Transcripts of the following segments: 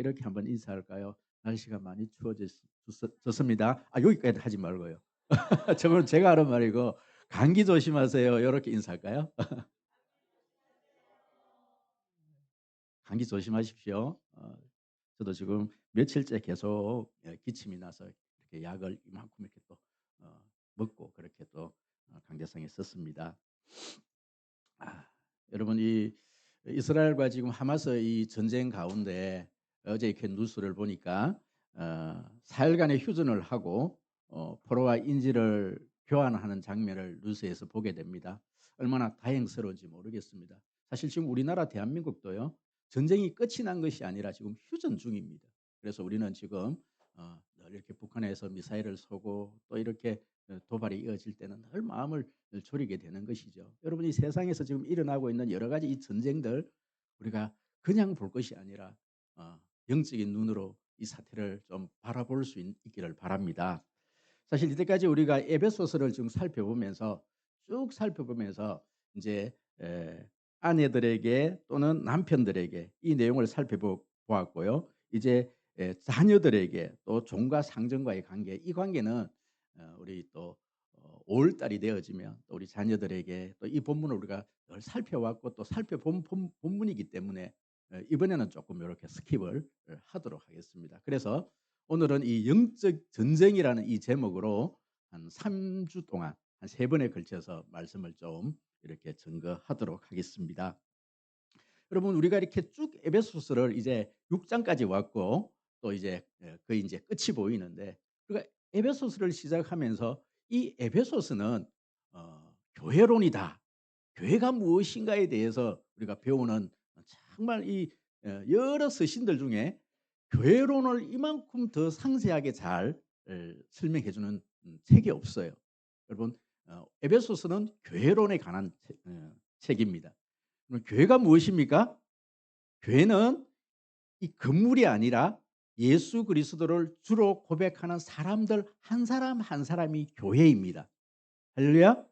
이렇게 한번 인사할까요? 날씨가 많이 추워졌습니다. 여기까지 하지 말고요. 저건 제가 하는 말이고 감기 조심하세요. 요렇게 인사할까요? 감기 조심하십시오. 저도 지금 며칠째 계속 기침이 나서 이렇게 약을 이만큼 이렇게 또 어, 먹고 그렇게 또 강제성에 썼습니다. 아, 여러분 이 이스라엘과 지금 하마스 이 전쟁 가운데 어제 이렇게 뉴스를 보니까 4일간의 휴전을 하고 포로와 인질을 교환하는 장면을 뉴스에서 보게 됩니다. 얼마나 다행스러운지 모르겠습니다. 사실 지금 우리나라 대한민국도요. 전쟁이 끝이 난 것이 아니라 지금 휴전 중입니다. 그래서 우리는 지금 늘 이렇게 북한에서 미사일을 쏘고 또 이렇게 도발이 이어질 때는 늘 마음을 졸이게 되는 것이죠. 여러분 이 세상에서 지금 일어나고 있는 여러 가지 이 전쟁들 우리가 그냥 볼 것이 아니라 영적인 눈으로 이 사태를 좀 바라볼 수 있기를 바랍니다. 사실 이때까지 우리가 에베소서를 지금 살펴보면서 쭉 살펴보면서 이제 아내들에게 또는 남편들에게 이 내용을 살펴보았고요. 이제 자녀들에게 또 종과 상전과의 관계, 이 관계는 우리 또 5월 달이 되어지면 또 우리 자녀들에게 또 이 본문을 우리가 늘 살펴왔고 또 살펴본 본문이기 때문에 이번에는 조금 이렇게 스킵을 하도록 하겠습니다. 그래서 오늘은 이 영적 전쟁이라는 이 제목으로 한 3주 동안 한 3번에 걸쳐서 말씀을 좀 이렇게 증거하도록 하겠습니다. 여러분 우리가 이렇게 쭉 에베소서를 이제 6장까지 왔고 또 이제 거의 이제 끝이 보이는데 우리가 에베소서를 시작하면서 이 에베소서는 교회론이다. 교회가 무엇인가에 대해서 우리가 배우는 정말 이 여러 서신들 중에 교회론을 이만큼 더 상세하게 잘 설명해 주는 책이 없어요. 여러분 에베소서는 교회론에 관한 책입니다. 그럼 교회가 무엇입니까? 교회는 이 건물이 아니라 예수 그리스도를 주로 고백하는 사람들 한 사람 한 사람이 교회입니다. 할렐루야.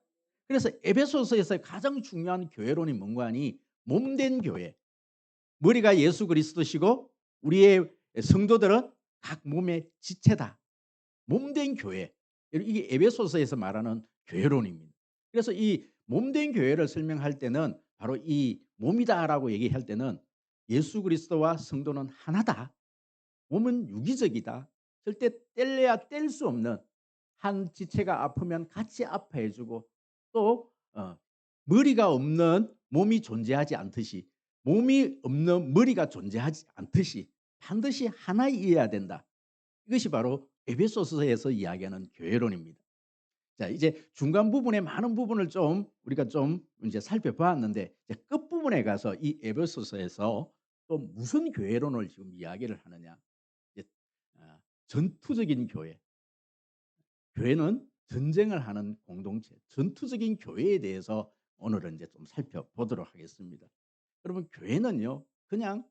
그래서 에베소서에서 가장 중요한 교회론이 뭔가 하니 몸된 교회. 머리가 예수 그리스도시고 우리의 성도들은 각 몸의 지체다. 몸된 교회. 이게 에베소서에서 말하는 교회론입니다. 그래서 이 몸된 교회를 설명할 때는 바로 이 몸이다라고 얘기할 때는 예수 그리스도와 성도는 하나다. 몸은 유기적이다. 절대 뗄래야 뗄 수 없는 한 지체가 아프면 같이 아파해 주고 또 머리가 없는 몸이 존재하지 않듯이 몸이 없는 머리가 존재하지 않듯이 반드시 하나이어야 된다. 이것이 바로 에베소서에서 이야기하는 교회론입니다. 자, 이제 중간 부분의 많은 부분을 좀 우리가 좀 이제 살펴보았는데 이제 끝부분에 가서 이 에베소서에서 또 무슨 교회론을 지금 이야기를 하느냐. 이제 전투적인 교회. 교회는 전쟁을 하는 공동체, 전투적인 교회에 대해서 오늘은 이제 좀 살펴보도록 하겠습니다. 여러분 교회는요. 그냥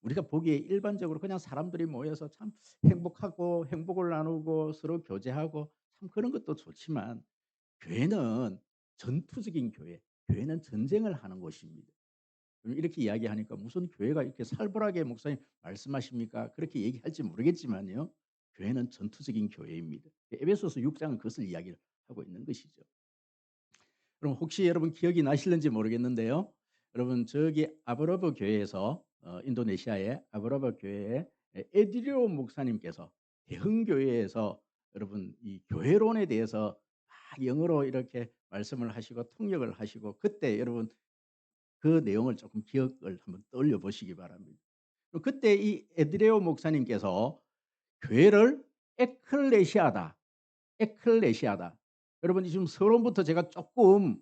우리가 보기에 일반적으로 그냥 사람들이 모여서 참 행복하고 행복을 나누고 서로 교제하고 참 그런 것도 좋지만 교회는 전투적인 교회, 교회는 전쟁을 하는 곳입니다. 이렇게 이야기하니까 무슨 교회가 이렇게 살벌하게 목사님 말씀하십니까? 그렇게 얘기할지 모르겠지만요. 교회는 전투적인 교회입니다. 에베소서 6장은 그것을 이야기를 하고 있는 것이죠. 그럼 혹시 여러분 기억이 나실는지 모르겠는데요. 여러분 저기 아브라브 교회에서 인도네시아의 아브라브 교회의 에드리오 목사님께서 대흥교회에서 여러분 이 교회론에 대해서 막 영어로 이렇게 말씀을 하시고 통역을 하시고 그때 여러분 그 내용을 조금 기억을 한번 떠올려 보시기 바랍니다. 그때 이 에드레오 목사님께서 교회를 에클레시아다. 에클레시아다. 여러분 지금 서론부터 제가 조금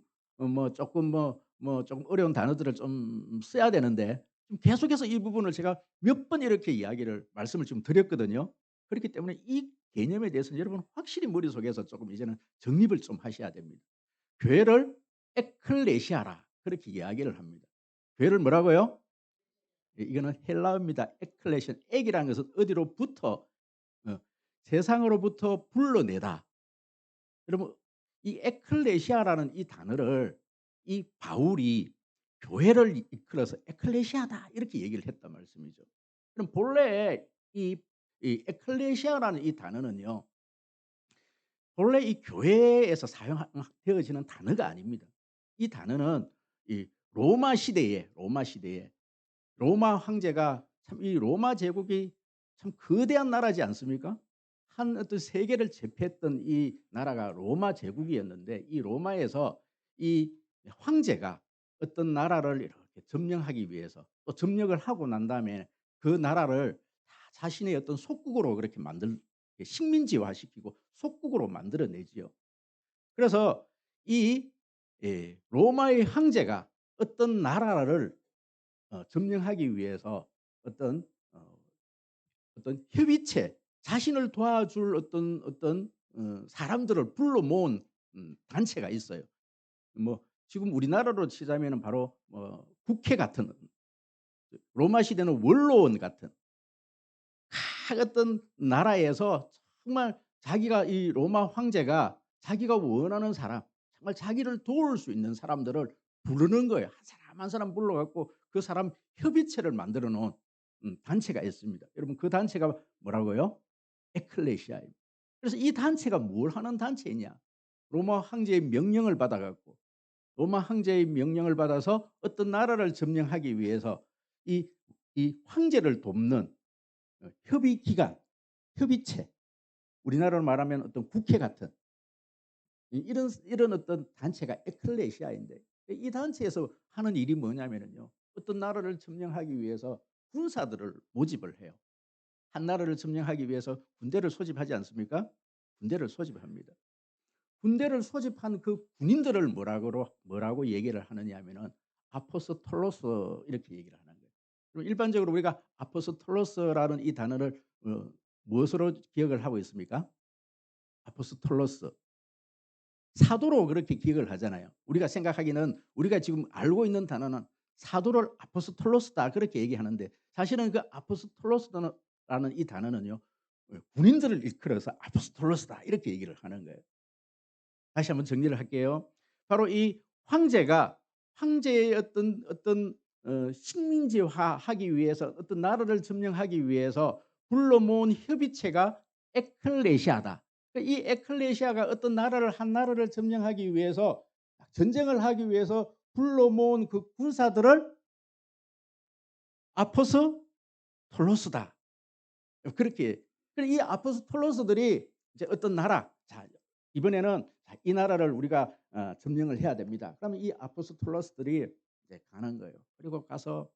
조금 어려운 단어들을 좀 써야 되는데 좀 계속해서 이 부분을 제가 몇 번 이렇게 이야기를 말씀을 좀 드렸거든요. 그렇기 때문에 이 개념에 대해서는 여러분 확실히 머릿속에서 조금 이제는 정립을 좀 하셔야 됩니다. 교회를 에클레시아라 그렇게 이야기를 합니다. 교회를 뭐라고요? 이거는 헬라어입니다. 에클레시아. 액이라는 것은 어디로부터 어, 세상으로부터 불러내다. 여러분 이 에클레시아라는 이 단어를 이 바울이 교회를 이끌어서 에클레시아다 이렇게 얘기를 했단 말씀이죠. 그럼 본래 이 에클레시아라는 이 단어는요. 본래 이 교회에서 사용되어지는 단어가 아닙니다. 이 단어는 이 로마 시대에 로마 황제가 참 이 로마 제국이 참 거대한 나라지 않습니까? 한 어떤 세계를 제패했던 이 나라가 로마 제국이었는데 이 로마에서 이 황제가 어떤 나라를 이렇게 점령하기 위해서 또 점령을 하고 난 다음에 그 나라를 다 자신의 어떤 속국으로 그렇게 식민지화시키고 속국으로 만들어내지요. 그래서 이 로마의 황제가 어떤 나라를 점령하기 위해서 어떤 어 어떤 협의체 자신을 도와줄 어떤 사람들을 불러 모은 단체가 있어요. 뭐 지금 우리나라로 치자면은 바로 국회 같은 로마 시대는 원로원 같은 각 어떤 나라에서 정말 자기가 이 로마 황제가 자기가 원하는 사람 정말 자기를 도울 수 있는 사람들을 부르는 거예요. 한 사람 한 사람 불러 갖고 그 사람 협의체를 만들어 놓은 단체가 있습니다. 여러분 그 단체가 뭐라고요? 에클레시아입니다. 그래서 이 단체가 뭘 하는 단체이냐? 로마 황제의 명령을 받아 갖고 로마 황제의 명령을 받아서 어떤 나라를 점령하기 위해서 이 황제를 돕는 협의 기관, 협의체, 우리나라로 말하면 어떤 국회 같은 이런 어떤 단체가 에클레시아인데 이 단체에서 하는 일이 뭐냐면은요. 어떤 나라를 점령하기 위해서 군사들을 모집을 해요. 한 나라를 점령하기 위해서 군대를 소집하지 않습니까? 군대를 소집합니다. 군대를 소집한 그 군인들을 뭐라고 얘기를 하느냐 하면은 아포스톨로스 이렇게 얘기를 하는 거예요. 그럼 일반적으로 우리가 아포스톨로스라는 이 단어를 무엇으로 기억을 하고 있습니까? 아포스톨로스. 사도로 그렇게 기억을 하잖아요. 우리가 생각하기는 우리가 지금 알고 있는 단어는 사도를 아포스톨로스다 그렇게 얘기하는데 사실은 그 아포스톨로스라는 이 단어는요. 군인들을 일컬어서 아포스톨로스다 이렇게 얘기를 하는 거예요. 다시 한번 정리를 할게요. 바로 이 황제의 어떤 식민지화하기 위해서 어떤 나라를 점령하기 위해서 불러 모은 협의체가 에클레시아다. 이 에클레시아가 어떤 나라를 한 나라를 점령하기 위해서 전쟁을 하기 위해서 불러 모은 그 군사들을 아포스톨로스다. 그렇게 이 아포스톨로스들이 이제 어떤 나라 이번에는 이 나라를 우리가 점령을 해야 됩니다. 그러면 이 아포스톨로스들이 이제 가는 거예요. 그리고 가서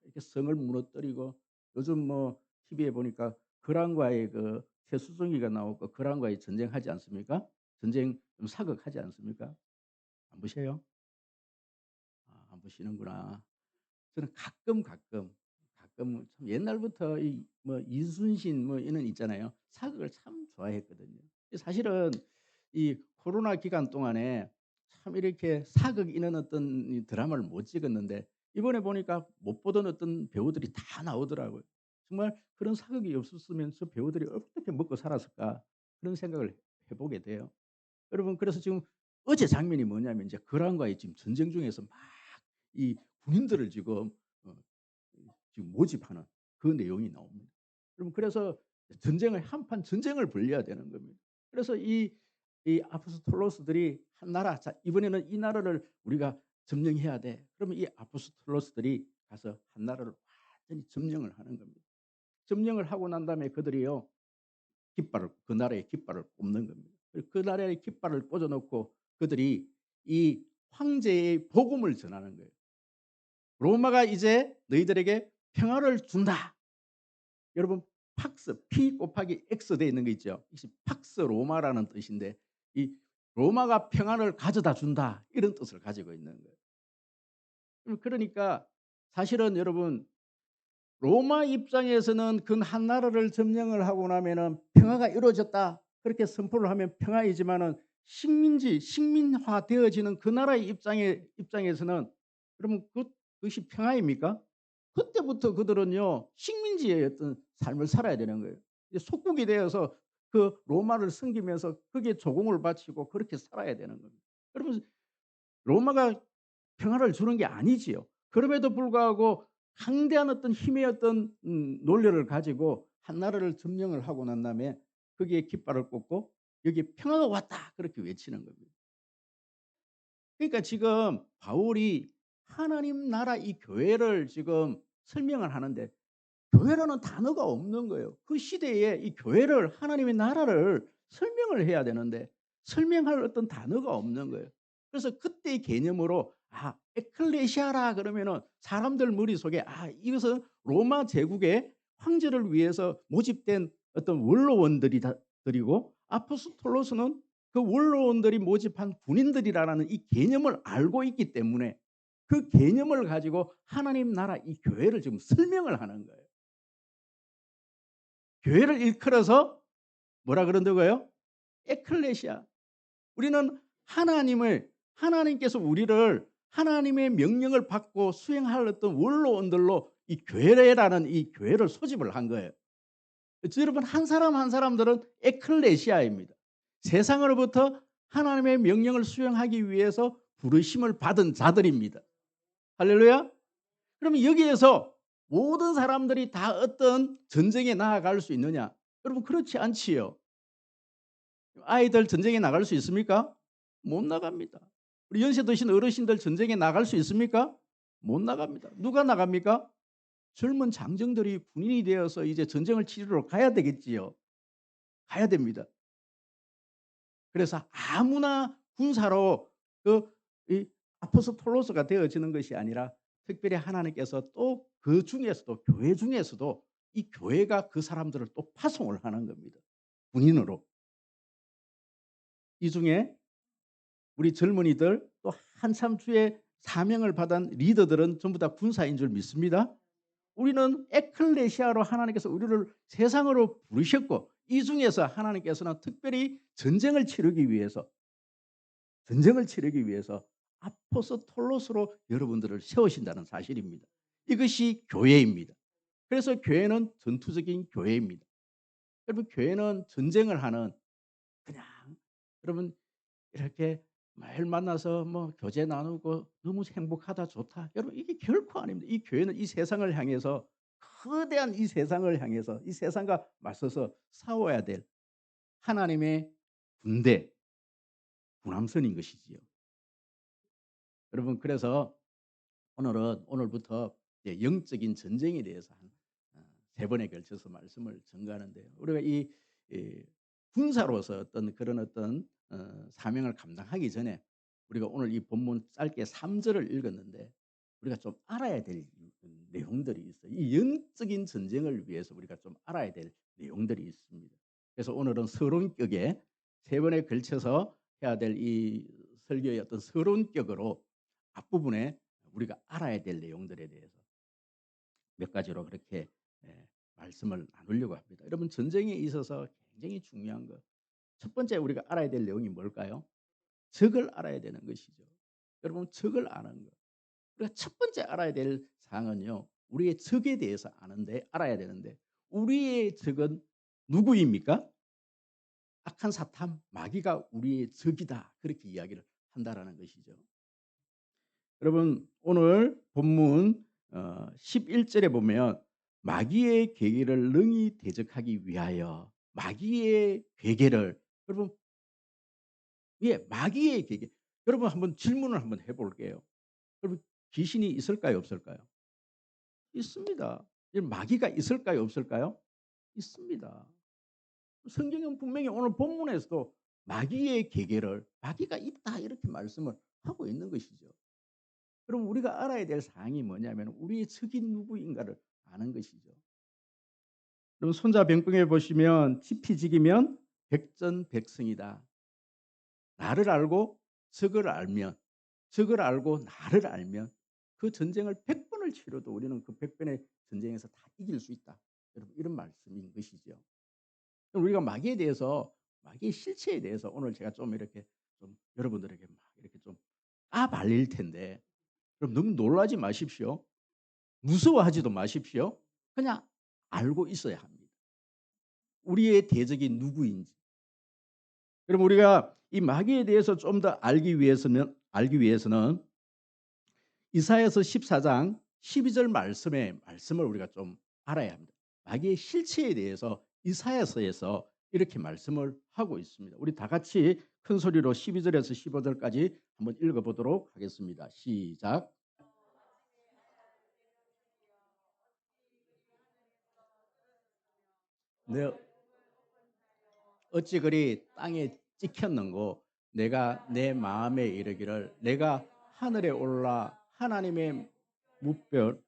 이렇게 성을 무너뜨리고 요즘 뭐 TV에 보니까 거란과의 그 최수종이가 나오고 거란과의 전쟁하지 않습니까? 전쟁 좀 사극하지 않습니까? 안 보세요? 안 보시는구나. 저는 가끔 참 옛날부터 이 뭐 이순신 뭐 이런 있잖아요. 사극을 참 좋아했거든요. 사실은 이 코로나 기간 동안에 참 이렇게 사극 이런 어떤 이 드라마를 못 찍었는데 이번에 보니까 못 보던 어떤 배우들이 다 나오더라고요. 정말 그런 사극이 없었으면 저 배우들이 어떻게 먹고 살았을까 그런 생각을 해 보게 돼요. 여러분 그래서 지금 어제 장면이 뭐냐면 이제 거란과의 지금 전쟁 중에서 막 이 군인들을 지금 어 지금 모집하는 그 내용이 나옵니다. 여러분 그래서 한판 전쟁을 벌여야 되는 겁니다. 그래서 이 아포스톨로스들이 한 나라 이번에는 이 나라를 우리가 점령해야 돼. 그러면 이 아포스톨로스들이 가서 한 나라를 완전히 점령을 하는 겁니다. 점령을 하고 난 다음에 그들이요. 그 나라의 깃발을 꼽는 겁니다. 그 나라의 깃발을 꽂아 놓고 그들이 이 황제의 복음을 전하는 거예요. "로마가 이제 너희들에게 평화를 준다." 여러분 P 곱하기 X 돼 있는 거 있죠. 이것이 팍스 로마라는 뜻인데 이 "로마가 평안을 가져다 준다." 이런 뜻을 가지고 있는 거예요. 그러니까 사실은 여러분 로마 입장에서는 그 한 나라를 점령을 하고 나면은 평화가 이루어졌다. 그렇게 선포를 하면 평화이지만은 식민화되어지는 그 나라의 입장에서는 그러면 그것이 평화입니까? 그때부터 그들은요 식민지의 어떤 삶을 살아야 되는 거예요. 이제 속국이 되어서 그 로마를 섬기면서 거기에 조공을 바치고 그렇게 살아야 되는 겁니다. 여러분 로마가 평화를 주는 게 아니지요. 그럼에도 불구하고 강대한 어떤 힘의 어떤 논리를 가지고 한 나라를 점령을 하고 난 다음에 거기에 깃발을 꽂고 "여기에 평화가 왔다." 그렇게 외치는 겁니다. 그러니까 지금 바울이 하나님 나라 이 교회를 지금 설명을 하는데 교회라는 단어가 없는 거예요. 그 시대에 이 교회를 하나님의 나라를 설명을 해야 되는데 설명할 어떤 단어가 없는 거예요. 그래서 그때의 개념으로 에클레시아라 그러면은 사람들 머릿속에 이것은 로마 제국의 황제를 위해서 모집된 어떤 원로원들이다 들이고 아포스톨로스는 그 원로원들이 모집한 군인들이라는 이 개념을 알고 있기 때문에 그 개념을 가지고 하나님 나라 이 교회를 지금 설명을 하는 거예요. 교회를 일컬어서 뭐라 그런다고요? 에클레시아. 우리는 하나님께서 우리를 하나님의 명령을 받고 수행할 어떤 원로원들로 이 교회라는 이 교회를 소집을 한 거예요. 그래서 여러분 한 사람 한 사람들은 에클레시아입니다. 세상으로부터 하나님의 명령을 수행하기 위해서 부르심을 받은 자들입니다. 할렐루야. 그러면 여기에서 모든 사람들이 다 어떤 전쟁에 나아갈 수 있느냐? 여러분 그렇지 않지요. 아이들 전쟁에 나갈 수 있습니까? 못 나갑니다. 우리 연세 드신 어르신들 전쟁에 나갈 수 있습니까? 못 나갑니다. 누가 나갑니까? 젊은 장정들이 군인이 되어서 이제 전쟁을 치르러 가야 되겠지요. 가야 됩니다. 그래서 아무나 군사로 이 아포스톨로스가 되어지는 것이 아니라 특별히 하나님께서 또 그 중에서도 교회 중에서도 이 교회가 그 사람들을 또 파송을 하는 겁니다. 군인으로. 이 중에 우리 젊은이들 또 한참 주의 사명을 받은 리더들은 전부 다 군사인 줄 믿습니다. 우리는 에클레시아로 하나님께서 우리를 세상으로 부르셨고 이 중에서 하나님께서는 특별히 전쟁을 치르기 위해서 아포스톨로스로 여러분들을 세우신다는 사실입니다. 이것이 교회입니다. 그래서 교회는 전투적인 교회입니다. 여러분 교회는 전쟁을 하는 그냥 여러분 이렇게 매일 만나서 뭐 교제 나누고 너무 행복하다 좋다. 여러분 이게 결코 아닙니다. 이 교회는 이 세상을 향해서 거대한 이 세상을 향해서 이 세상과 맞서서 싸워야 될 하나님의 군대, 군함선인 것이지요. 여러분 그래서 오늘부터 이제 영적인 전쟁에 대해서 한 3번에 걸쳐서 말씀을 전가하는데요. 우리가 이 군사로서 어떤 그런 어떤 사명을 감당하기 전에 우리가 오늘 이 본문 짧게 3절을 읽었는데 우리가 좀 알아야 될 내용들이 있어요. 이 영적인 전쟁을 위해서 우리가 좀 알아야 될 내용들이 있습니다. 그래서 오늘은 서론격에 3번에 걸쳐서 해야 될 이 설교의 어떤 서론격으로 앞부분에 우리가 알아야 될 내용들에 대해서 몇 가지로 그렇게 말씀을 나누려고 합니다. 여러분 전쟁에 있어서 굉장히 중요한 것. 첫 번째 우리가 알아야 될 내용이 뭘까요? 적을 알아야 되는 것이죠. 여러분 적을 아는 것. 우리가 첫 번째 알아야 될 사항은요. 우리의 적에 대해서 알아야 되는데 우리의 적은 누구입니까? 악한 사탄, 마귀가 우리의 적이다. 그렇게 이야기를 한다라는 것이죠. 여러분 오늘 본문 11절에 보면 마귀의 계계를 능히 대적하기 위하여 마귀의 계계를 여러분 마귀의 계계 여러분 한번 질문을 한번 해볼게요. 여러분 귀신이 있을까요 없을까요? 있습니다. 마귀가 있을까요 없을까요? 있습니다. 성경은 분명히 오늘 본문에서도 마귀의 계계를 마귀가 있다 이렇게 말씀을 하고 있는 것이죠. 그럼 우리가 알아야 될 사항이 뭐냐면 우리의 적이 누구인가를 아는 것이죠. 그럼 손자병풍에 보시면 지피지기면 백전백승이다. 나를 알고 적을 알고 나를 알면 그 전쟁을 100번을 치러도 우리는 그 100번의 전쟁에서 다 이길 수 있다. 여러분 이런 말씀인 것이죠. 그럼 우리가 마귀의 실체에 대해서 오늘 제가 좀 이렇게 좀 여러분들에게 막 이렇게 좀 까발릴 텐데 그럼 너무 놀라지 마십시오. 무서워하지도 마십시오. 그냥 알고 있어야 합니다. 우리의 대적이 누구인지. 그럼 우리가 이 마귀에 대해서 좀 더 알기 위해서는 이사야서 14장 12절 말씀의 말씀을 우리가 좀 알아야 합니다. 마귀의 실체에 대해서 이사야서에서 이렇게 말씀을 하고 있습니다. 우리 다 같이 큰 소리로 12절에서 15절까지 한번 읽어보도록 하겠습니다. 시작. 내 어찌 그리 땅에 찍혔는고 내가 내 마음에 이르기를 내가 하늘에 올라 하나님의 뭇별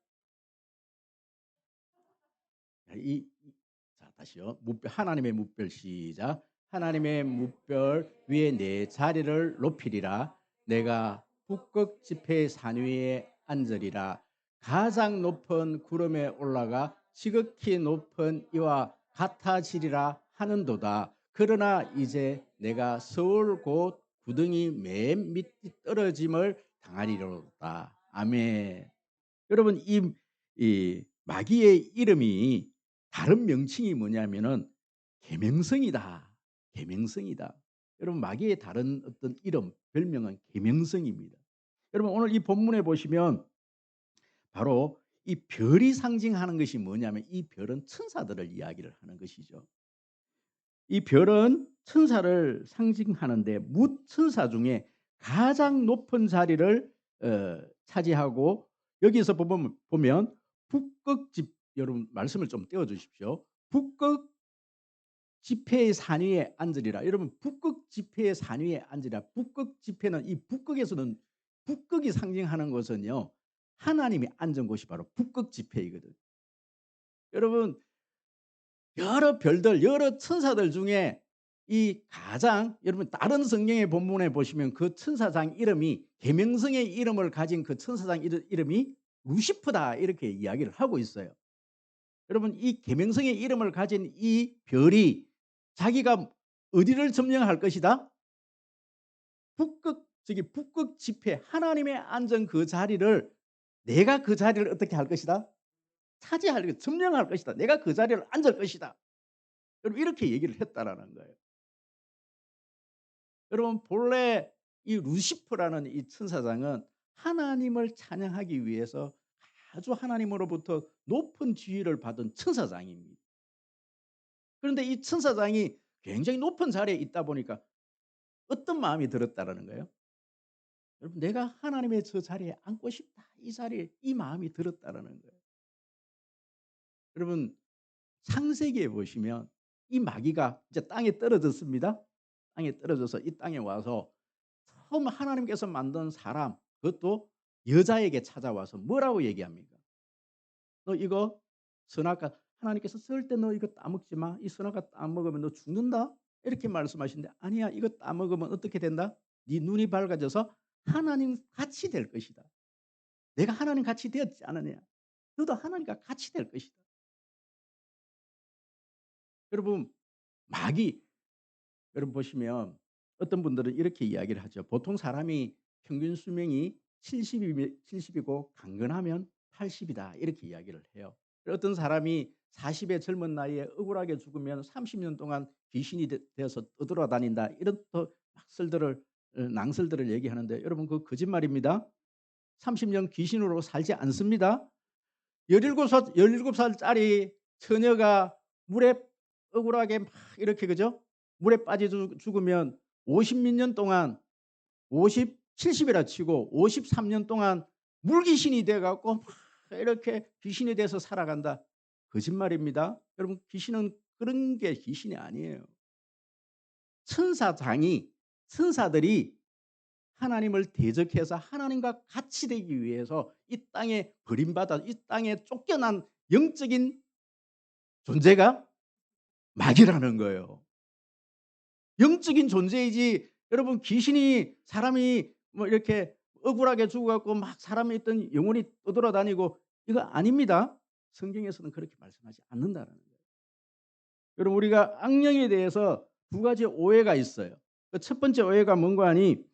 자 다시요. 하나님의 뭇별 시작. 하나님의 뭇별 위에 내 자리를 높이리라. 내가 북극 지폐의 산 위에 앉으리라. 가장 높은 구름에 올라가 지극히 높은 이와 같아지리라 하는도다. 그러나 이제 내가 서울 곧 구덩이 맨 밑 떨어짐을 당하리로다. 아멘. 여러분 이 마귀의 이름이 다른 명칭이 뭐냐면은 계명성이다. 계명성이다. 여러분 마귀의 다른 어떤 이름, 별명은 계명성입니다. 여러분 오늘 이 본문에 보시면 바로 이 별이 상징하는 것이 뭐냐면 이 별은 천사들을 이야기를 하는 것이죠. 이 별은 천사를 상징하는데 무천사 중에 가장 높은 자리를 차지하고 여기서 보면 북극집 여러분 말씀을 좀 떼어 주십시오. 북극 지폐의 산 위에 앉으리라. 여러분 북극 지폐의 산 위에 앉으리라. 북극 지폐는 이 북극에서는 북극이 상징하는 것은요. 하나님이 앉은 곳이 바로 북극 지폐이거든. 여러분 여러 별들, 여러 천사들 중에 이 가장 여러분 다른 성경의 본문에 보시면 그 천사장 이름이 계명성의 이름을 가진 그 천사장 이름이 루시퍼다 이렇게 이야기를 하고 있어요. 여러분 이 계명성의 이름을 가진 이 별이 자기가 어디를 점령할 것이다? 북극 지폐 하나님의 앉은 그 자리를 내가 그 자리를 어떻게 할 것이다? 차지할 것, 점령할 것이다. 내가 그 자리를 앉을 것이다. 여러분 이렇게 얘기를 했다라는 거예요. 여러분 본래 이 루시퍼라는 이 천사장은 하나님을 찬양하기 위해서 아주 하나님으로부터 높은 지위를 받은 천사장입니다. 그런데 이 천사장이 굉장히 높은 자리에 있다 보니까 어떤 마음이 들었다라는 거예요? 여러분 내가 하나님의 저 자리에 앉고 싶다. 이 자리에 이 마음이 들었다라는 거예요. 여러분 창세기에 보시면 이 마귀가 이제 땅에 떨어졌습니다. 땅에 떨어져서 이 땅에 와서 처음 하나님께서 만든 사람 그것도 여자에게 찾아와서 뭐라고 얘기합니까? 너 이거 선악과 하나님께서 썰 때 너 이거 따먹지 마. 이 선악과 따먹으면 너 죽는다. 이렇게 말씀하시는데 아니야 이거 따먹으면 어떻게 된다? 네 눈이 밝아져서 하나님 같이 될 것이다. 내가 하나님 같이 되었지 않느냐. 너도 하나님과 같이 될 것이다. 여러분 마귀 여러분 보시면 어떤 분들은 이렇게 이야기를 하죠. 보통 사람이 평균 수명이 70이고 강건하면 80이다 이렇게 이야기를 해요. 어떤 사람이 40의 젊은 나이에 억울하게 죽으면 30년 동안 귀신이 되어서 떠돌아다닌다 이런 또 낭설들을 얘기하는데 여러분 그 거짓말입니다. 30년 귀신으로 살지 않습니다. 17살짜리 처녀가 물에 억울하게 막 이렇게 그죠? 물에 빠져 죽으면 50몇 년 동안 70이라 치고 53년 동안 물귀신이 돼 갖고 막 이렇게 귀신이 돼서 살아간다. 거짓말입니다. 여러분 귀신은 그런 게 귀신이 아니에요. 천사들이 하나님을 대적해서 하나님과 같이 되기 위해서 이 땅에 버림받아 이 땅에 쫓겨난 영적인 존재가 마귀라는 거예요. 영적인 존재이지 여러분 귀신이 사람이 뭐 이렇게 억울하게 죽어갖고 막 사람이 있던 영혼이 떠돌아다니고 이거 아닙니다. 성경에서는 그렇게 말씀하지 않는다는 거예요. 여러분 우리가 악령에 대해서 두 가지 오해가 있어요. 첫 번째 오해가 뭔가 하니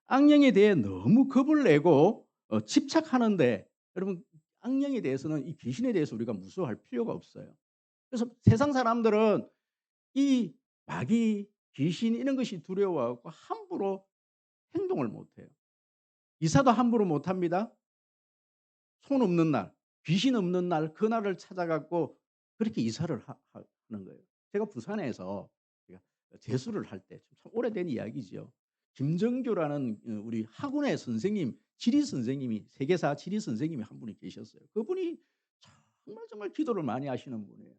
악령에 대해 너무 겁을 내고 집착하는데 여러분 악령에 대해서는 이 귀신에 대해서 우리가 무서워할 필요가 없어요. 그래서 세상 사람들은 이 마귀, 귀신 이런 것이 두려워하고 함부로 행동을 못해요. 이사도 함부로 못합니다. 손 없는 날, 귀신 없는 날 그날을 찾아 갖고 그렇게 이사를 하는 거예요. 제가 부산에서 제가 재수를 할 때 참 오래된 이야기지요. 김정교라는 우리 학원의 선생님, 지리 선생님이 세계사 지리 선생님이 한 분이 계셨어요. 그분이 정말 기도를 많이 하시는 분이에요.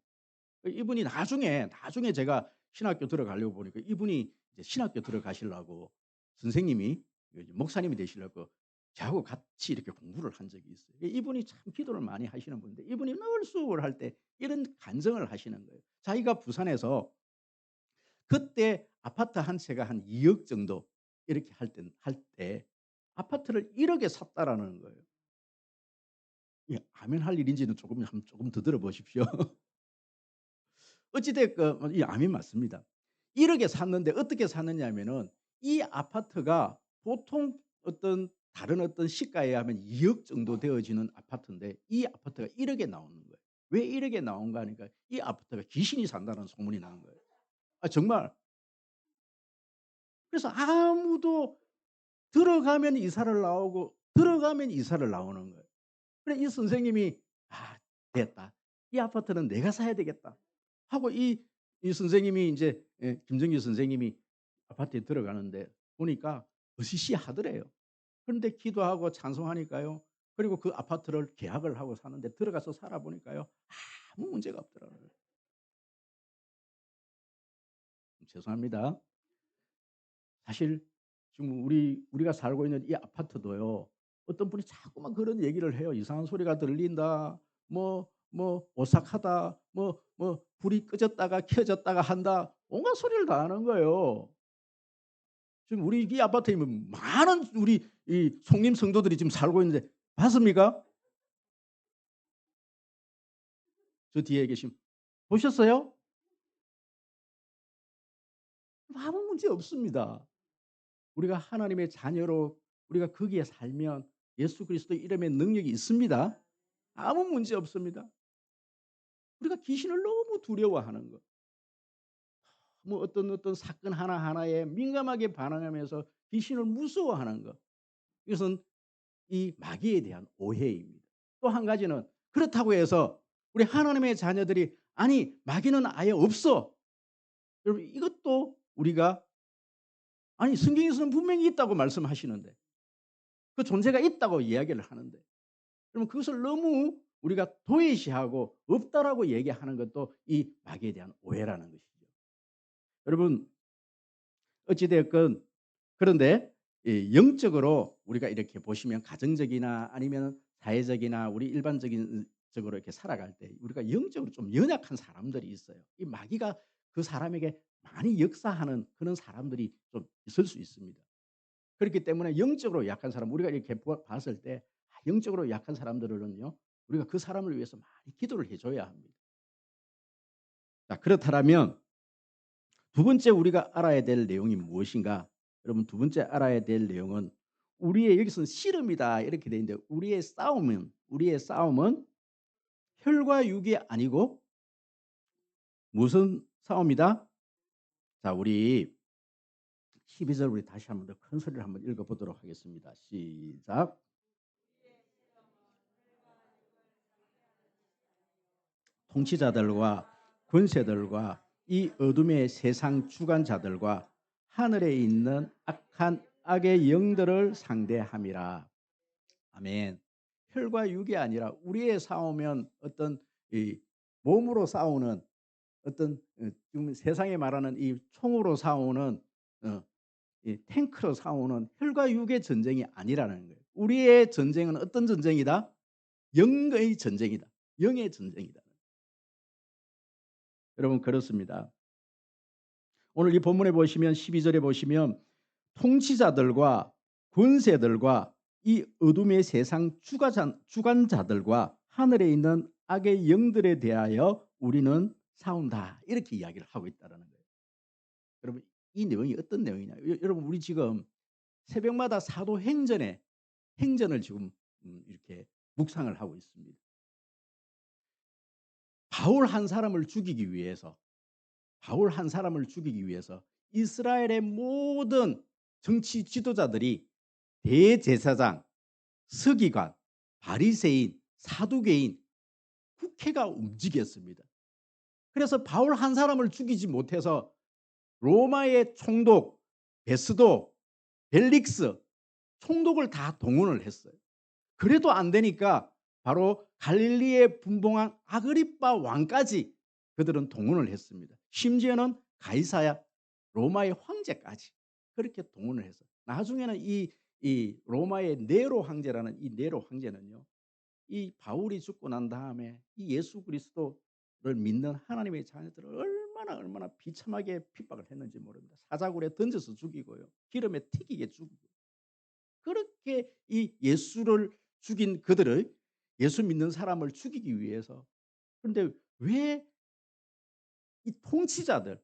이분이 나중에 제가 신학교 들어가려고 보니까 이분이 이제 신학교 들어가시려고 선생님이 이제 목사님이 되시려고 저하고 같이 이렇게 공부를 한 적이 있어요. 이분이 참 기도를 많이 하시는 분인데 이분이 늘 수업을 할 때 이런 간증을 하시는 거예요. 자기가 부산에서 그때 아파트 한 채가 한 2억 정도 이렇게 할 때 아파트를 1억에 샀다라는 거예요. 예, 아멘할 일인지는 조금 더 들어보십시오. 어찌 됐건 이 아멘 맞습니다. 1억에 샀는데 어떻게 샀느냐면은 이 아파트가 보통 다른 어떤 시가에 하면 2억 정도 되어지는 아파트인데 이 아파트가 1억에 나오는 거예요. 왜 1억에 나온가 하니까 이 아파트가 귀신이 산다는 소문이 나는 거예요. 아 정말. 그래서 아무도 들어가면 이사를 나오는 거예요. 그래 이 선생님이 '아 됐다. 이 아파트는 내가 사야 되겠다.' 하고 이 선생님이 인제 김정규 선생님이 아파트에 들어가는데 보니까 으시시하더래요. 그런데 기도하고 찬송하니까요. 그리고 그 아파트를 계약을 하고 사는데 들어가서 살아 보니까요. 아무 문제가 없더라고요. 죄송합니다. 사실 지금 우리가 살고 있는 이 아파트도요. 어떤 분이 자꾸만 그런 얘기를 해요. "이상한 소리가 들린다." 오싹하다. 불이 꺼졌다가 켜졌다가 한다. 온갖 소리를 다 하는 거예요. 지금 우리 이 아파트에 뭐 많은 우리 이 속림 성도들이 지금 살고 있는데 봤습니까? 저 뒤에 계신 보셨어요? 아무 문제 없습니다. 우리가 하나님의 자녀로 우리가 거기에 살면 예수 그리스도의 이름의 능력이 있습니다. 아무 문제 없습니다. 우리가 귀신을 너무 두려워하는 것. 어떤 사건 하나하나에 민감하게 반응하면서 귀신을 무서워하는 것. 이것은 이 마귀에 대한 오해입니다. 또 한 가지는 그렇다고 해서 우리 하나님의 자녀들이 "아니 마귀는 아예 없어." 여러분 이것도 우리가 아니 성경에서는 분명히 있다고 말씀하시는데 그 존재가 있다고 이야기를 하는데 그러면 그것을 너무 우리가 도외시하고 없다라고 얘기하는 것도 이 마귀에 대한 오해라는 것이죠. 여러분 어찌 됐건 그런데 이 영적으로 우리가 이렇게 보시면 가정적이나 아니면 사회적이나 우리 일반적인 적으로 이렇게 살아갈 때 우리가 영적으로 좀 연약한 사람들이 있어요. 이 마귀가 그 사람에게 많이 역사하는 그런 사람들이 좀 있을 수 있습니다. 그렇기 때문에 영적으로 약한 사람 우리가 이렇게 봤을 때 영적으로 약한 사람들은요. 우리가 그 사람을 위해서 많이 기도를 해 줘야 합니다. 자 그렇다면 두 번째 우리가 알아야 될 내용이 무엇인가? 여러분 두 번째 알아야 될 내용은 우리의 여기서는 씨름이다 이렇게 돼 있는데 우리의 싸움은 혈과 육이 아니고 무슨 싸움이다? 자 우리 12절 우리 다시 한번 더 큰 소리를 한번 읽어 보도록 하겠습니다. 시작. 통치자들과 권세들과 이 어둠의 세상 주관자들과 하늘에 있는 악한 악의 영들을 상대함이라. 아멘. 혈과 육이 아니라 우리의 싸우면 어떤 이 몸으로 싸우는 어떤 지금 세상에 말하는 이 총으로 싸우는 이 탱크로 싸우는 혈과 육의 전쟁이 아니라는 거예요. 우리의 전쟁은 어떤 전쟁이다? 영의 전쟁이다. 영의 전쟁이다. 여러분 그렇습니다. 오늘 이 본문에 보시면 12절에 보시면 통치자들과 권세들과 이 어둠의 세상 주관자들과 하늘에 있는 악의 영들에 대하여 우리는 싸운다. 이렇게 이야기를 하고 있다는 거예요. 여러분 이 내용이 어떤 내용이냐. 여러분 우리 지금 새벽마다 사도행전의 행전을 지금 이렇게 묵상을 하고 있습니다. 바울 한 사람을 죽이기 위해서 이스라엘의 모든 정치 지도자들이 대제사장, 서기관, 바리새인, 사두개인, 국회가 움직였습니다. 그래서 바울 한 사람을 죽이지 못해서 로마의 총독 베스도, 벨릭스 총독을 다 동원을 했어요. 그래도 안 되니까 바로 갈릴리에 분봉한 아그리빠 왕까지 그들은 동원을 했습니다. 심지어는 가이사야 로마의 황제까지 그렇게 동원을 해서 나중에는 이 로마의 네로 황제라는 이 네로 황제는요, 이 바울이 죽고 난 다음에 이 예수 그리스도를 믿는 하나님의 자녀들을 얼마나 비참하게 핍박을 했는지 모릅니다. 사자굴에 던져서 죽이고요, 기름에 튀기게 죽이고, 그렇게 이 예수를 죽인 그들을, 예수 믿는 사람을 죽이기 위해서. 그런데 왜 이 통치자들,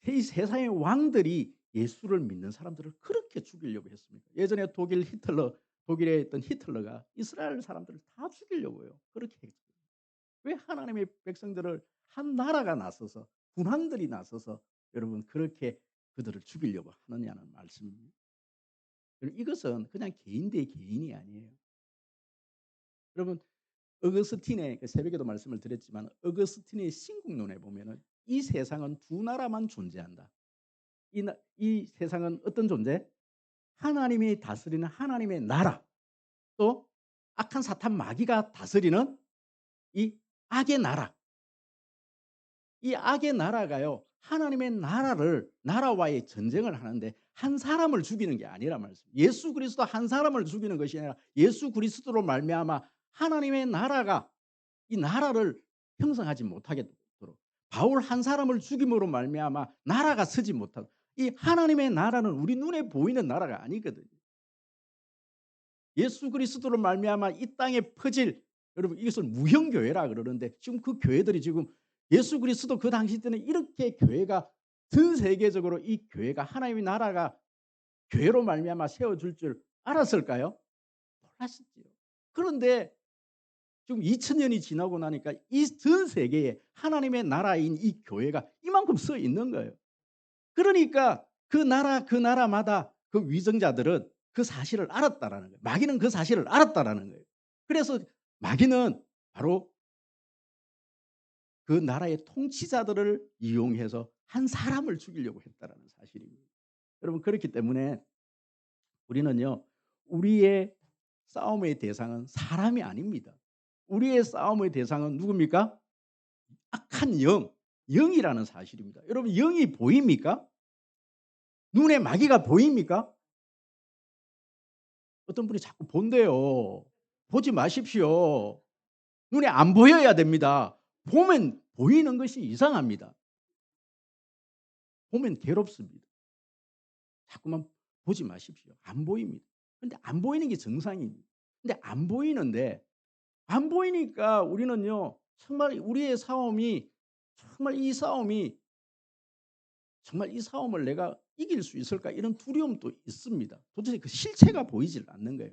이 세상의 왕들이 예수를 믿는 사람들을 그렇게 죽이려고 했습니까? 예전에 독일에 있던 히틀러가 이스라엘 사람들을 다 죽이려고요. 그렇게 했죠. 왜 하나님의 백성들을, 한 나라가 나서서, 군왕들이 나서서 여러분 그렇게 그들을 죽이려고 하느냐는 말씀입니다. 이것은 그냥 개인 대 개인이 아니에요. 여러분, 어거스틴의 새벽에도 말씀을 드렸지만, 어거스틴의 신국론에 보면은 이 세상은 두 나라만 존재한다. 이 세상은 어떤 존재? 하나님이 다스리는 하나님의 나라, 또 악한 사탄 마귀가 다스리는 이 악의 나라. 이 악의 나라가요, 하나님의 나라와의 전쟁을 하는데 한 사람을 죽이는 게 아니라 말씀. 예수 그리스도 한 사람을 죽이는 것이 아니라 예수 그리스도로 말미암아 하나님의 나라가 이 나라를 형성하지 못하게 되도록, 바울 한 사람을 죽임으로 말미암아 나라가 서지 못하고, 이 하나님의 나라는 우리 눈에 보이는 나라가 아니거든요. 예수 그리스도로 말미암아 이 땅에 퍼질, 여러분 이것을 무형교회라 그러는데, 지금 그 교회들이 지금 예수 그리스도 그 당시 때는 이렇게 교회가 전 세계적으로 이 교회가 하나님의 나라가 교회로 말미암아 세워질 줄 알았을까요? 몰랐었지요. 그런데 지금 2000년이 지나고 나니까 이 전 세계에 하나님의 나라인 이 교회가 이만큼 써 있는 거예요. 그러니까 그 나라마다 그 위정자들은 그 사실을 알았다라는 거예요. 마귀는 그 사실을 알았다라는 거예요. 그래서 마귀는 바로 그 나라의 통치자들을 이용해서 한 사람을 죽이려고 했다라는 사실입니다. 여러분, 그렇기 때문에 우리는요, 우리의 싸움의 대상은 사람이 아닙니다. 우리의 싸움의 대상은 누굽니까? 악한 영이라는 사실입니다. 여러분, 영이 보입니까? 눈에 마귀가 보입니까? 어떤 분이 자꾸 본대요. 보지 마십시오. 눈에 안 보여야 됩니다. 보면 보이는 것이 이상합니다. 보면 괴롭습니다. 자꾸만 보지 마십시오. 안 보입니다. 그런데 안 보이는 게 정상입니다. 근데 안 보이니까 우리는요, 정말 우리의 싸움이, 정말 이 싸움을 내가 이길 수 있을까, 이런 두려움도 있습니다. 도대체 그 실체가 보이질 않는 거예요.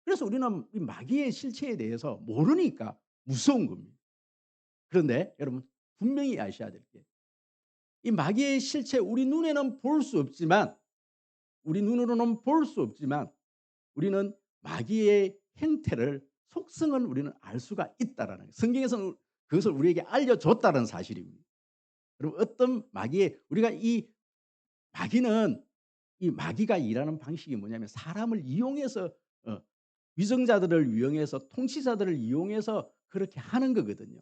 그래서 우리는 이 마귀의 실체에 대해서 모르니까 무서운 겁니다. 그런데 여러분, 분명히 아셔야 될 게, 이 마귀의 실체, 우리 눈으로는 볼 수 없지만 우리는 마귀의 행태를, 속성을 우리는 알 수가 있다라는 거예요. 성경에서는 그것을 우리에게 알려줬다는 사실입니다. 여러분, 어떤 우리가 마귀는, 이 마귀가 일하는 방식이 뭐냐면 사람을 이용해서, 위정자들을 이용해서, 통치자들을 이용해서 그렇게 하는 거거든요.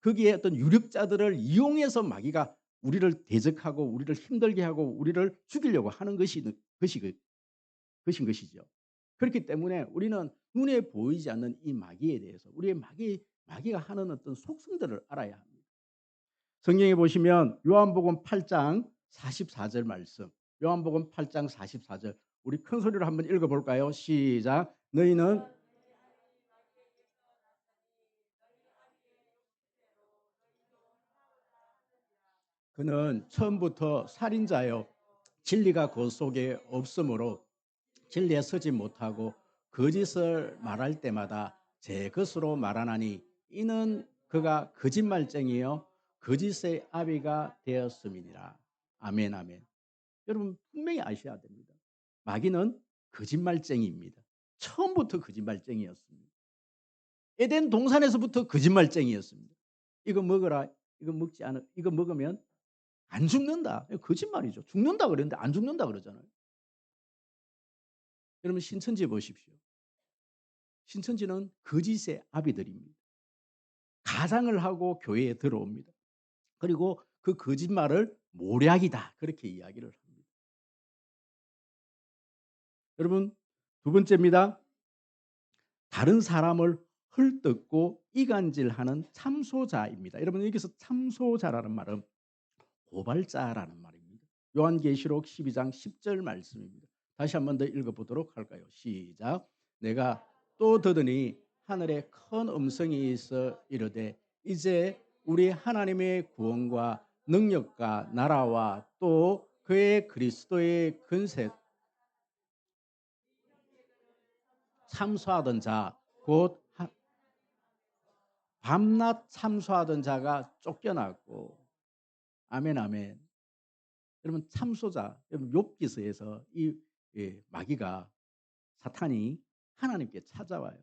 거기에 어떤 유력자들을 이용해서 마귀가 우리를 대적하고 우리를 힘들게 하고 우리를 죽이려고 하는 것인 것이죠. 그렇기 때문에 우리는 눈에 보이지 않는 이 마귀에 대해서, 우리의 마귀가 하는 어떤 속성들을 알아야 합니다. 성경에 보시면 요한복음 8장 44절 말씀. 요한복음 8장 44절. 우리 큰 소리로 한번 읽어 볼까요? 시작. 너희는 그는 처음부터 살인자요, 진리가 그 속에 없으므로 진리에 서지 못하고 거짓을 말할 때마다 제 것으로 말하나니 이는 그가 거짓말쟁이요 거짓의 아비가 되었음이니라. 아멘, 아멘. 여러분, 분명히 아셔야 됩니다. 마귀는 거짓말쟁이입니다. 처음부터 거짓말쟁이였습니다. 에덴 동산에서부터 거짓말쟁이였습니다. "이거 먹어라. 이거 먹지 않아 이거 먹으면 안 죽는다." 이거 거짓말이죠. 죽는다 그랬는데 안 죽는다 그러잖아요. 여러분 신천지 보십시오. 신천지는 거짓의 아비들입니다. 가장을 하고 교회에 들어옵니다. 그리고 그 거짓말을 모략이다 그렇게 이야기를 합니다. 여러분 두 번째입니다. 다른 사람을 헐뜯고 이간질하는 참소자입니다. 여러분 여기서 참소자라는 말은 고발자라는 말입니다. 요한계시록 12장 10절 말씀입니다. 다시 한 번 더 읽어보도록 할까요? 시작. 내가 또 듣으니 하늘에 큰 음성이 있어 이르되 이제 우리 하나님의 구원과 능력과 나라와 또 그의 그리스도의 근세 참소하던 자 곧 밤낮 참소하던 자가 쫓겨났고 아멘 아멘. 여러분 참소자 여러분 욥기서에서 이 마귀가 사탄이 하나님께 찾아와요.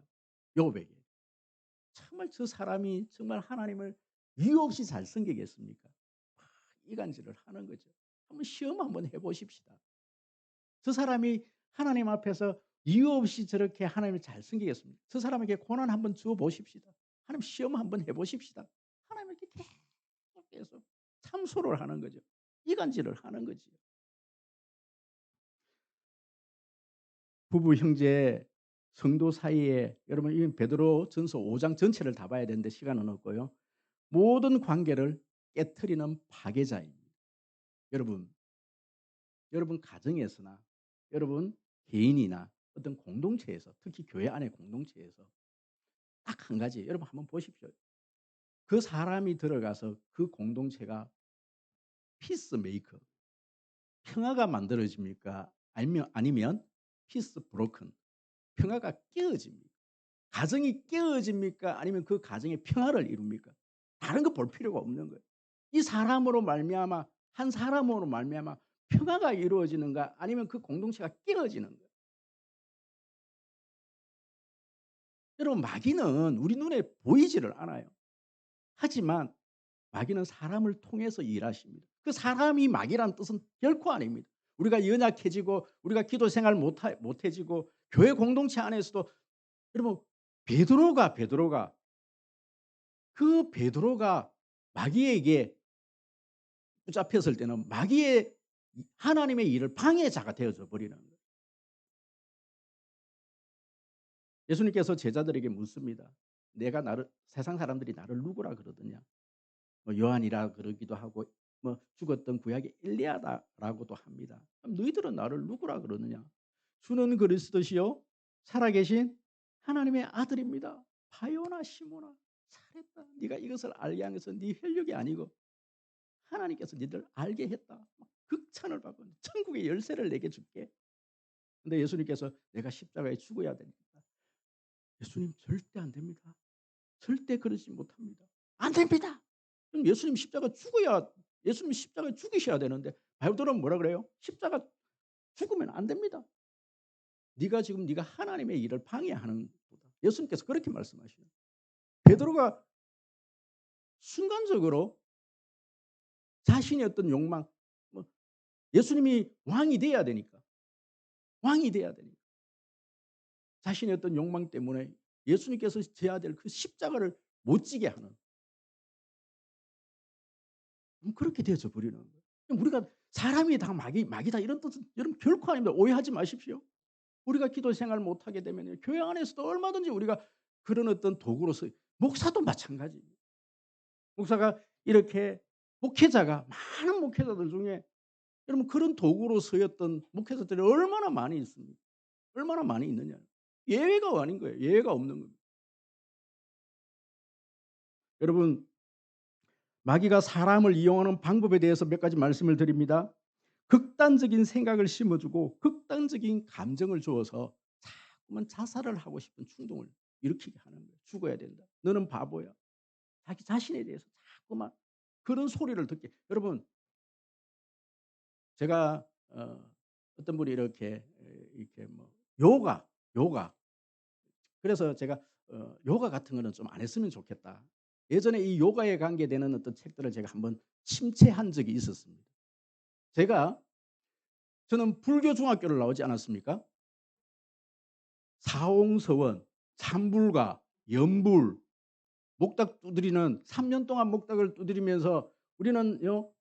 욥에게. 정말 저 사람이 정말 하나님을 이유 없이 잘 섬기겠습니까? 막 이간질을 하는 거죠. 한번 시험 한번 해 보십시다. 저 사람이 하나님 앞에서 이유 없이 저렇게 하나님을 잘 섬기겠습니까? 저 사람에게 고난 한번 주어 보십시다. 하나님 시험 한번 해 보십시다. 하나님께 계속 참소를 하는 거죠. 이간질을 하는 거지. 부부 형제 성도 사이에 여러분 이 베드로전서 5장 전체를 다 봐야 되는데 시간은 없고요. 모든 관계를 깨트리는 파괴자입니다. 여러분, 여러분 가정에서나 여러분 개인이나 어떤 공동체에서 특히 교회 안의 공동체에서 딱 한 가지 여러분 한번 보십시오. 그 사람이 들어가서 그 공동체가 피스메이커 평화가 만들어집니까? 아니면 피스 브로큰 평화가 깨어집니까? 가정이 깨어집니까? 아니면 그 가정의 평화를 이룹니까? 다른 거 볼 필요가 없는 거예요. 이 사람으로 말미암아 한 사람으로 말미암아 평화가 이루어지는가 아니면 그 공동체가 깨어지는 거예요. 여러분 마귀는 우리 눈에 보이지를 않아요. 하지만 마귀는 사람을 통해서 일하십니다. 그 사람이 마귀라는 뜻은 결코 아닙니다. 우리가 연약해지고 우리가 기도 생활 못해지고 교회 공동체 안에서도 여러분 베드로가 마귀에게 붙잡혔을 때는 마귀의 하나님의 일을 방해자가 되어져 버리는 거예요. 예수님께서 제자들에게 묻습니다. 내가 나를 세상 사람들이 나를 누구라 그러더냐? 뭐 요한이라 그러기도 하고 뭐 죽었던 구약의 엘리야다라고도 합니다. 그럼 너희들은 나를 누구라 그러느냐? 주는 그리스도시요 살아계신 하나님의 아들입니다. 바요나 시모나 잘했다. 네가 이것을 알게 한 것은 네 혈육이 아니고 하나님께서 너희들 알게 했다. 막 극찬을 받고 천국의 열쇠를 내게 줄게. 근데 예수님께서 내가 십자가에 죽어야 됩니다. 예수님 절대 안 됩니다. 절대 그러지 못합니다. 안 됩니다. 그럼 예수님 십자가에 죽이셔야 되는데 바울은 뭐라 그래요? 십자가 죽으면 안 됩니다. 네가 하나님의 일을 방해하는 거다. 예수님께서 그렇게 말씀하시요. 베드로가 순간적으로 자신의 어떤 욕망, 뭐 예수님이 왕이 돼야 되니까 자신의 어떤 욕망 때문에 예수님께서 져야 될 그 십자가를 못 지게 하는 그렇게 되어져 버리는 거예요. 우리가 사람이 다 마귀다 이런 뜻은 여러분 결코 아닙니다. 오해하지 마십시오. 우리가 기도 생활 못하게 되면 교회 안에서도 얼마든지 우리가 그런 어떤 도구로서 목사도 마찬가지입니다. 목사가 이렇게 많은 목회자들 중에 여러분 그런 도구로 쓰였던 목회자들이 얼마나 많이 있습니까? 얼마나 많이 있느냐. 예외가 아닌 거예요. 예외가 없는 겁니다. 여러분 마귀가 사람을 이용하는 방법에 대해서 몇 가지 말씀을 드립니다. 극단적인 생각을 심어주고 극단적인 감정을 주어서 자꾸만 자살을 하고 싶은 충동을 일으키게 하는 거예요. 죽어야 된다. 너는 바보야. 자기 자신에 대해서 자꾸만 그런 소리를 듣게. 여러분 제가 어떤 분이 이렇게 뭐 요가 그래서 제가 요가 같은 거는 좀 안 했으면 좋겠다. 예전에 이 요가에 관계되는 어떤 책들을 제가 한번 침체한 적이 있었습니다. 저는 불교 중학교를 나오지 않았습니까? 사홍서원, 참불가, 연불, 목닥 두드리는 3년 동안 목닥을 두드리면서 우리는요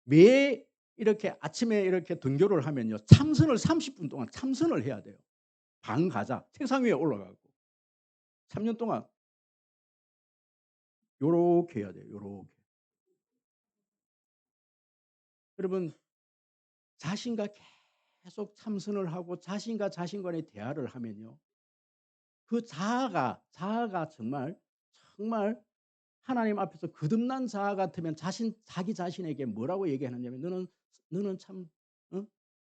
매 이렇게 아침에 이렇게 등교를 하면요 참선을 30분 동안 참선을 해야 돼요. 방가자 책상 위에 올라가고 3년 동안 요렇게 해야 돼요. 요렇게. 여러분 자신과 계속 참선을 하고 자신과 자신 간의 대화를 하면요. 그 자아가 정말 하나님 앞에서 거듭난 자아 같으면 자기 자신에게 뭐라고 얘기하느냐면 너는 참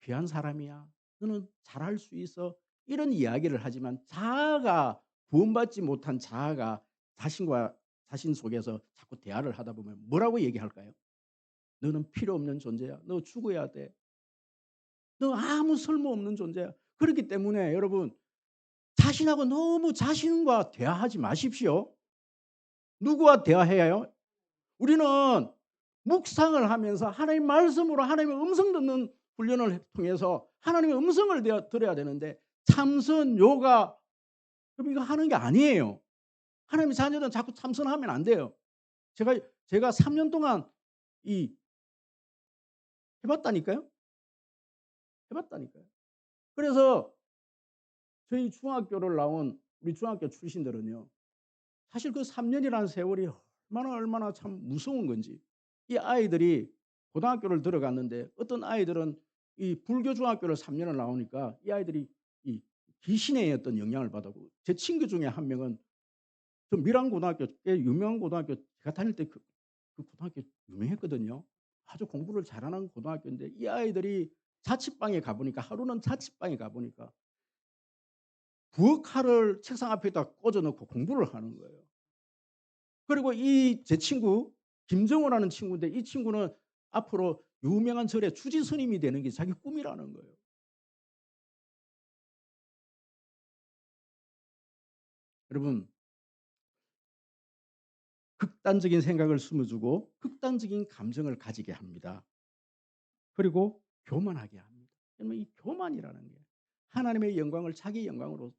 귀한 사람이야. 너는 잘할 수 있어. 이런 이야기를 하지만 자아가 구원받지 못한 자아가 자신 속에서 자꾸 대화를 하다 보면 뭐라고 얘기할까요? 너는 필요 없는 존재야. 너 죽어야 돼. 너 아무 쓸모없는 존재야. 그렇기 때문에 여러분 자신하고 너무 자신과 대화하지 마십시오. 누구와 대화해야 해요? 우리는 묵상을 하면서 하나님 말씀으로 하나님의 음성 듣는 훈련을 통해서 하나님의 음성을 들어야 되는데 참선, 요가 그럼 이거 하는 게 아니에요. 하나님의 자녀들은 자꾸 참선하면 안 돼요. 제가 3년 동안 이 해봤다니까요. 해봤다니까요. 그래서 저희 중학교를 나온 우리 중학교 출신들은요. 사실 그 3년이라는 세월이 얼마나 참 무서운 건지. 이 아이들이 고등학교를 들어갔는데 어떤 아이들은 이 불교 중학교를 3년을 나오니까 이 아이들이 이 귀신의 어떤 영향을 받았고 제 친구 중에 한 명은 저 밀양고등학교 꽤 유명한 고등학교 제가 다닐 때 그 고등학교 유명했거든요. 아주 공부를 잘하는 고등학교인데 이 아이들이 자취방에 가보니까 하루는 자취방에 가보니까 부엌칼을 책상 앞에다 꽂아놓고 공부를 하는 거예요. 그리고 제 친구 김정호라는 친구인데 이 친구는 앞으로 유명한 절의 주지 스님이 되는 게 자기 꿈이라는 거예요. 여러분 극단적인 생각을 심어주고 극단적인 감정을 가지게 합니다. 그리고 교만하게 합니다. 여러분 이 교만이라는 게 하나님의 영광을 자기 영광으로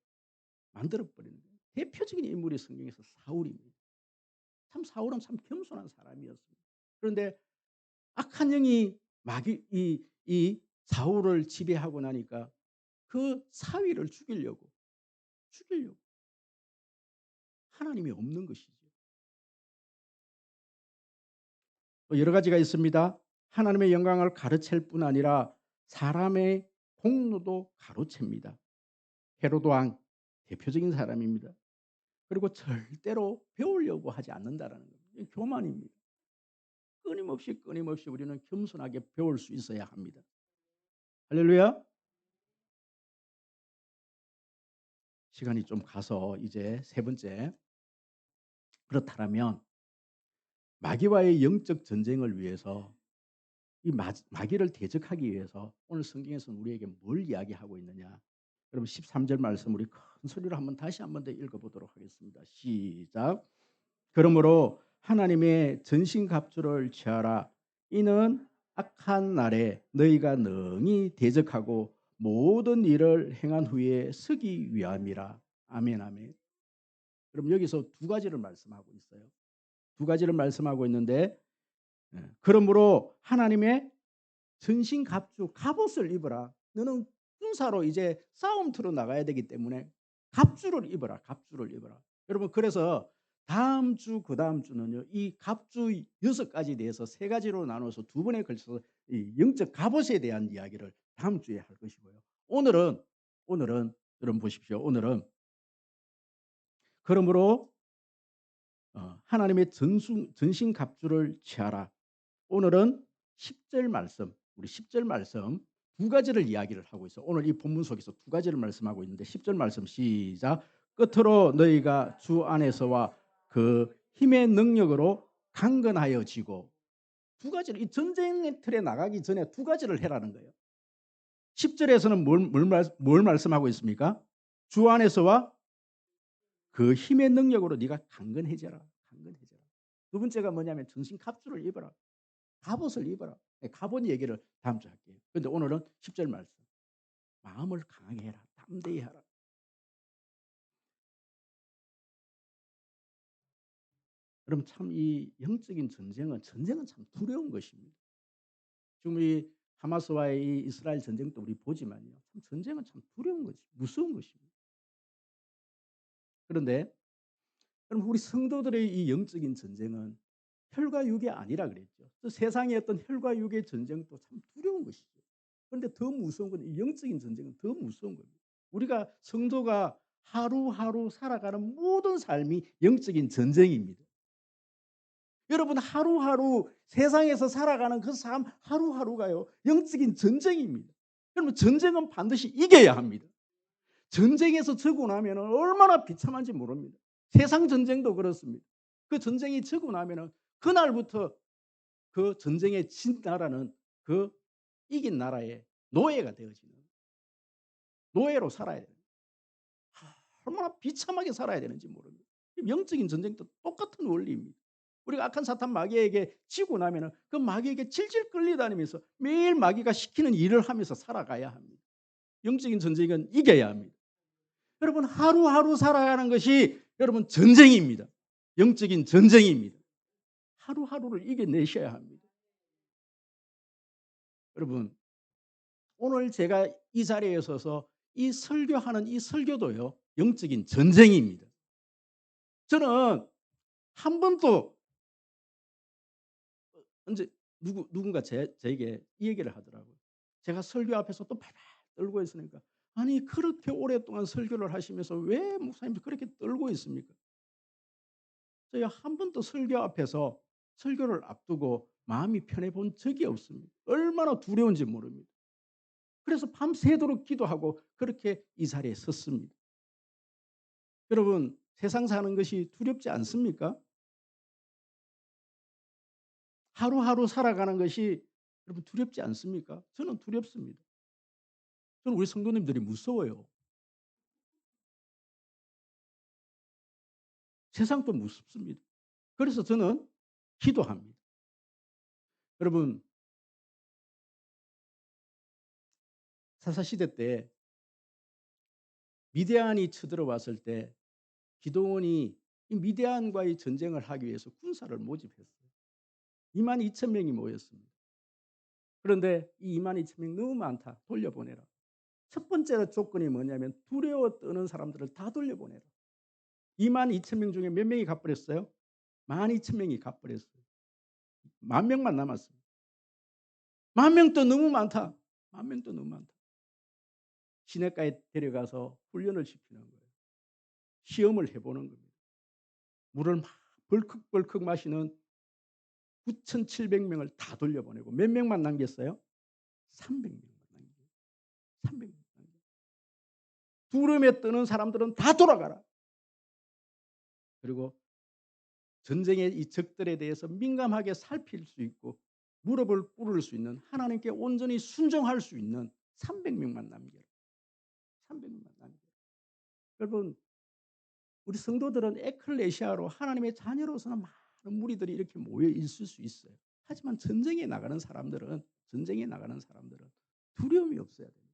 만들어버리는 거예요. 대표적인 인물이 성경에서 사울입니다. 참 사울은 참 겸손한 사람이었습니다. 그런데 악한 영이 이 사울을 지배하고 나니까 그 사위를 죽이려고 하나님이 없는 것이죠. 여러 가지가 있습니다. 하나님의 영광을 가르칠 뿐 아니라 사람의 공로도 가로챕니다. 헤로드 왕 대표적인 사람입니다. 그리고 절대로 배우려고 하지 않는다라는 겁니다. 교만입니다. 끊임없이 우리는 겸손하게 배울 수 있어야 합니다. 할렐루야. 시간이 좀 가서 이제 세 번째. 그렇다면 마귀와의 영적 전쟁을 위해서 이 마귀를 대적하기 위해서 오늘 성경에서는 우리에게 뭘 이야기하고 있느냐. 여러분 13절 말씀 우리 큰 소리로 다시 한번 더 읽어보도록 하겠습니다. 시작. 그러므로 하나님의 전신갑주를 취하라. 이는 악한 날에 너희가 능히 대적하고 모든 일을 행한 후에 서기 위함이라. 아멘 아멘. 그럼 여기서 두 가지를 말씀하고 있어요. 두 가지를 말씀하고 있는데 그러므로 하나님의 전신갑주 갑옷을 입어라. 너는 군사로 이제 싸움터로 나가야 되기 때문에 갑주를 입어라. 갑주를 입어라. 여러분 그래서 다음 주 그다음 주는요. 이 갑주 6가지에 대해서 3가지로 나눠서 2번에 걸쳐서 이 영적 갑옷에 대한 이야기를 다음 주에 할 것이고요. 오늘은 여러분 보십시오. 오늘은 그러므로 하나님의 전신갑주를 취하라. 오늘은 10절 말씀, 우리 10절 말씀 두 가지를 이야기를 하고 있어. 오늘 이 본문 속에서 두 가지를 말씀하고 있는데 10절 말씀 시작. 끝으로 너희가 주 안에서와 그 힘의 능력으로 강건하여지고 두 가지를 이 전쟁의 틀에 나가기 전에 두 가지를 해라는 거예요. 10절에서는 뭘 말씀하고 있습니까? 주 안에서와 그 힘의 능력으로 네가 강건해져라. 강건해져라. 두 번째가 뭐냐면 전신 갑주를 입어라. 갑옷을 입어라. 갑옷 얘기를 다음 주에 할게요. 그런데 오늘은 10절 말씀. 마음을 강하게 해라. 담대히 하라. 그럼 참 이 영적인 전쟁은 참 두려운 것입니다. 지금 이 하마스와의 이 이스라엘 전쟁도 우리 보지만요. 참 전쟁은 참 두려운 것이 무서운 것입니다. 그런데 그럼 우리 성도들의 이 영적인 전쟁은 혈과 육이 아니라 그랬죠. 세상의 어떤 혈과 육의 전쟁도 참 두려운 것이죠. 그런데 더 무서운 건 이 영적인 전쟁은 더 무서운 겁니다. 우리가 성도가 하루하루 살아가는 모든 삶이 영적인 전쟁입니다. 여러분 하루하루 세상에서 살아가는 그 삶 하루하루가요. 영적인 전쟁입니다. 여러분 전쟁은 반드시 이겨야 합니다. 전쟁에서 지고 나면 얼마나 비참한지 모릅니다. 세상 전쟁도 그렇습니다. 그 전쟁이 지고 나면 그날부터 그 전쟁에 진 나라는 그 이긴 나라의 노예가 되어지는 노예로 살아야 돼요. 얼마나 비참하게 살아야 되는지 모릅니다. 영적인 전쟁도 똑같은 원리입니다. 우리가 악한 사탄 마귀에게 지고 나면 그 마귀에게 질질 끌려다니면서 매일 마귀가 시키는 일을 하면서 살아가야 합니다. 영적인 전쟁은 이겨야 합니다. 여러분 하루하루 살아가는 것이 여러분 전쟁입니다. 영적인 전쟁입니다. 하루하루를 이겨내셔야 합니다. 여러분 오늘 제가 이 자리에 서서 이 설교하는 이 설교도요. 영적인 전쟁입니다. 저는 한 번도 언제 누군가 저에게 이 얘기를 하더라고요. 제가 설교 앞에서 또 발발 떨고 있으니까 아니 그렇게 오랫동안 설교를 하시면서 왜 목사님이 그렇게 떨고 있습니까? 저희 한 번도 설교 앞에서 설교를 앞두고 마음이 편해 본 적이 없습니다. 얼마나 두려운지 모릅니다. 그래서 밤새도록 기도하고 그렇게 이 자리에 섰습니다. 여러분 세상 사는 것이 두렵지 않습니까? 하루하루 살아가는 것이 여러분 두렵지 않습니까? 저는 두렵습니다. 저는 우리 성도님들이 무서워요. 세상도 무섭습니다. 그래서 저는 기도합니다. 여러분 사사시대 때 미디안이 쳐들어왔을 때 기드온이 이 미디안과의 전쟁을 하기 위해서 군사를 모집했어요. 22,000명이 모였습니다. 그런데 이 22,000명 너무 많다. 돌려보내라. 첫 번째 조건이 뭐냐면 두려워 떠는 사람들을 다 돌려보내라. 22,000명 중에 몇 명이 가버렸어요? 12,000명이 가버렸어요. 10,000명만 남았습니다. 10,000명도 너무 많다. 10,000명도 너무 많다. 시냇가에 데려가서 훈련을 시키는 거예요. 시험을 해보는 겁니다. 물을 막 벌컥벌컥 마시는 9,700명을 다 돌려보내고 몇 명만 남겼어요? 300명만 남겼어요. 300명. 두려움에 떠는 사람들은 다 돌아가라. 그리고 전쟁의 이 적들에 대해서 민감하게 살필 수 있고 무릎을 꿇을 수 있는 하나님께 온전히 순종할 수 있는 300명만 남겨라. 300명만 남겨라. 여러분 우리 성도들은 에클레시아로 하나님의 자녀로서는 많은 무리들이 이렇게 모여 있을 수 있어요. 하지만 전쟁에 나가는 사람들은 두려움이 없어야 돼요.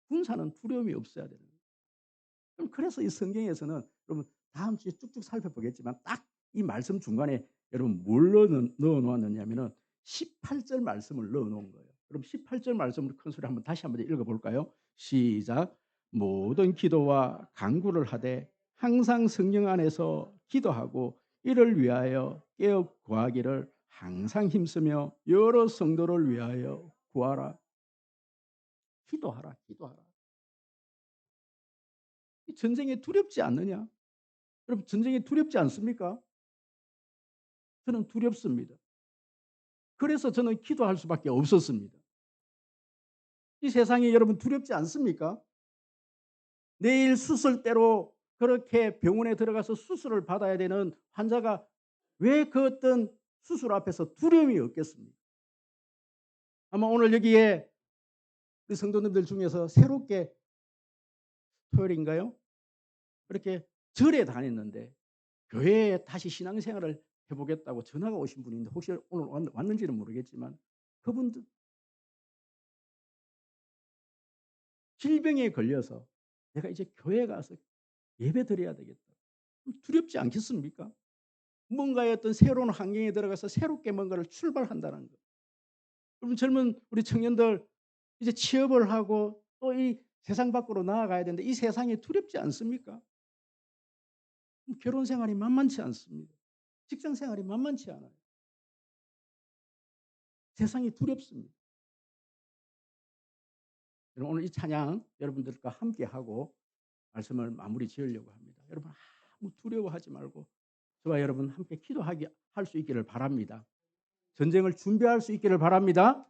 군사는 두려움이 없어야 되는 거예요. 그래서 이 성경에서는 여러분 다음 주에 쭉쭉 살펴보겠지만 딱 이 말씀 중간에 여러분 뭘 넣어 놓았느냐면은 18절 말씀을 넣어 놓은 거예요. 그럼 18절 말씀을 큰 소리 한번 다시 한번 읽어 볼까요? 시작. 모든 기도와 간구를 하되 항상 성령 안에서 기도하고 이를 위하여 깨어 구하기를 항상 힘쓰며 여러 성도를 위하여 구하라. 기도하라. 기도하라. 전쟁에 두렵지 않느냐? 여러분 전쟁에 두렵지 않습니까? 저는 두렵습니다. 그래서 저는 기도할 수밖에 없었습니다. 이 세상에 여러분 두렵지 않습니까? 내일 수술대로 그렇게 병원에 들어가서 수술을 받아야 되는 환자가 왜 그 어떤 수술 앞에서 두려움이 없겠습니까? 아마 오늘 여기에 우리 성도님들 중에서 새롭게 토요일인가요? 그렇게 절에 다녔는데 교회에 다시 신앙생활을 해 보겠다고 전화가 오신 분이 있는데 혹시 오늘 왔는지는 모르겠지만 그분도 질병에 걸려서 "내가 이제 교회에 가서 예배드려야 되겠다." 두렵지 않겠습니까? 뭔가의 어떤 새로운 환경에 들어가서 새롭게 뭔가를 출발한다는 거. 여러분 젊은 우리 청년들 이제 취업을 하고 또 이 세상 밖으로 나아가야 되는데 이 세상이 두렵지 않습니까? 결혼 생활이 만만치 않습니다. 직장 생활이 만만치 않아요. 세상이 두렵습니다. 여러분 오늘 이 찬양 여러분들과 함께하고 말씀을 마무리 지으려고 합니다. 여러분 아무 두려워하지 말고 저와 여러분 함께 기도하게 할 수 있기를 바랍니다. 전쟁을 준비할 수 있기를 바랍니다.